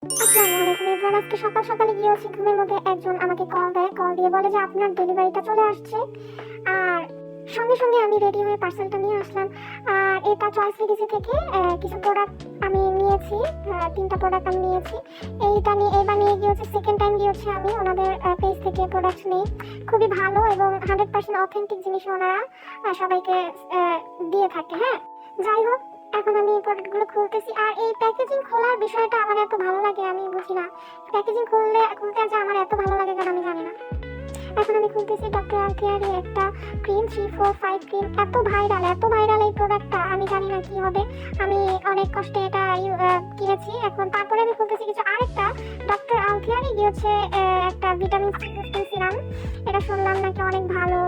আসসালামু আলাইকুম এভরিওয়ান। আজকে সকাল সকালে গিয়েছি ঘুমের মধ্যে একজন আমাকে কল দিয়ে বলে যে আপনার ডেলিভারিটা চলে আসছে। আর সঙ্গে সঙ্গে আমি রেডি হয়ে পার্সেলটা নিয়ে আসলাম। আর এটা চয়েস লিগেসি থেকে কিছু প্রোডাক্ট আমি নিয়েছি, 3টা প্রোডাক্ট আমি নিয়েছি। এবার নিয়ে গিয়েছি, সেকেন্ড টাইম গিয়েছি আমি ওনাদের পেজ থেকে প্রোডাক্ট নিই। খুবই ভালো এবং 100% অথেন্টিক জিনিস ওনারা সবাইকে দিয়ে থাকে। হ্যাঁ, যাই হোক, এখন আমি এই প্রোডাক্টগুলো খুলতেছি। আর এই প্যাকেজিং খোলার বিষয়টা আমার এত ভালো লাগে আমি বুঝি না। প্যাকেজিং খুলতে যে আমার এত ভালো লাগে কেন আমি জানি না। এখন আমি খুলতেছি ডক্টর আলথিয়ারি একটা ক্রিম 345 ক্রিম। এত ভাইরাল এই প্রোডাক্টটা, আমি জানি না কি হবে। আমি অনেক কষ্টে এটা কিনেছি। এখন তারপরে আমি খুলতেছি কিছু আরেকটা ডক্টর আলথিয়ারি হচ্ছে একটা ভিটামিন সি বুস্টিং সিরাম। এটা শুনলাম নাকি অনেক ভালো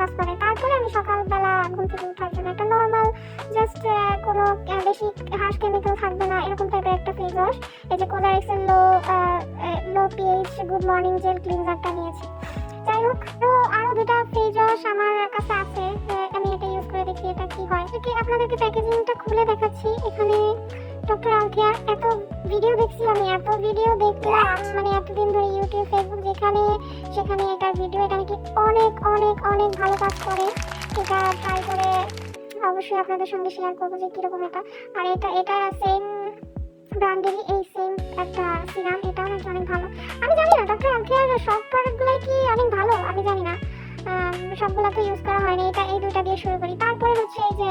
কাজ করে। তারপরে আমি সকালবেলা ঘুম থেকে ওঠার জন্য একটা নর্মাল জাস্ট কোনো বেশি হার্শ কেমিক্যাল থাকবে না এরকম টাইপের একটা ফেস ওয়াশ, এই যে কোলারেক্সের low pH good morning gel ক্লিনজারটা নিয়েছি। যাই হোক, তো আরো দুটা ফেস ওয়াশ আমার কাছে আছে, আমি এটা ইউজ করে দেখি এটা কি হয়। আপনাদেরকে প্যাকেজিংটা খুলে দেখাচ্ছি। এখানে ডক্টর আলথিয়ার এত ভিডিও দেখছি আমি, দেখলাম মানে এতদিন ধরে ইউটিউব ফেসবুক যেখানে সেখানে এটার ভিডিও, এটা নাকি অনেক অনেক অনেক ভালো কাজ করে। এটা ট্রাই করে অবশ্যই আপনাদের সঙ্গে শেয়ার করবো যে কিরকম এটা। আর এটা সেম ব্র্যান্ডেরই এই সেম একটা সিরাম, এটা নাকি অনেক ভালো। আমি জানি না ডক্টর আলথিয়ার সব প্রোডাক্টগুলোই কি অনেক ভালো, আমি জানি না, সবগুলো তো ইউজ করা হয়নি। এই দুইটা দিয়ে শুরু করি। তারপরে হচ্ছে এই যে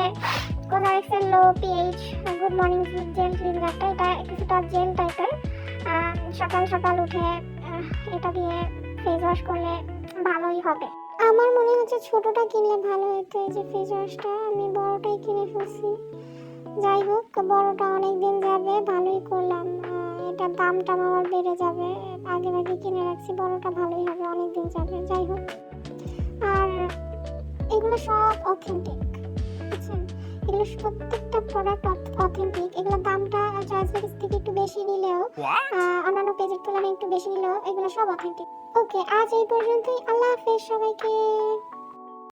কোলারেক্সের low pH good morning gel ক্লিনজারটা, এটা কিছুটা জেল টাইপের। সকাল সকাল উঠে এটা দিয়ে ফেস ওয়াশ করলে ভালোই হবে। আমার মনে হচ্ছে ছোটটা কিনলে ভালো হতো। এই যে ফেস ওয়াশটা আমি বড়টাই কিনে ফেলছি। যাই হোক, বড়টা অনেক দিন যাবে, ভালোই করলাম। এটার দামটা আমার বেড়ে যাবে, আগে কিনে রাখছি। বড়টা ভালোই হবে, অনেক দিন যাবে। যাই হোক, আর এগুলো সব অথেন্টিক, বুঝছেন? এগুলো প্রত্যেকটা প্রোডাক্ট অথেন্টিক। এগুলোর দামটা চয়েস থেকে একটু বেশি নিলেও, অন্যান্য পেজের তুলনায় একটু বেশি নিলেও, এগুলো সব অথেন্টিক। ওকে, আজ এই পর্যন্তই। আল্লাহ হাফেজ সবাইকে।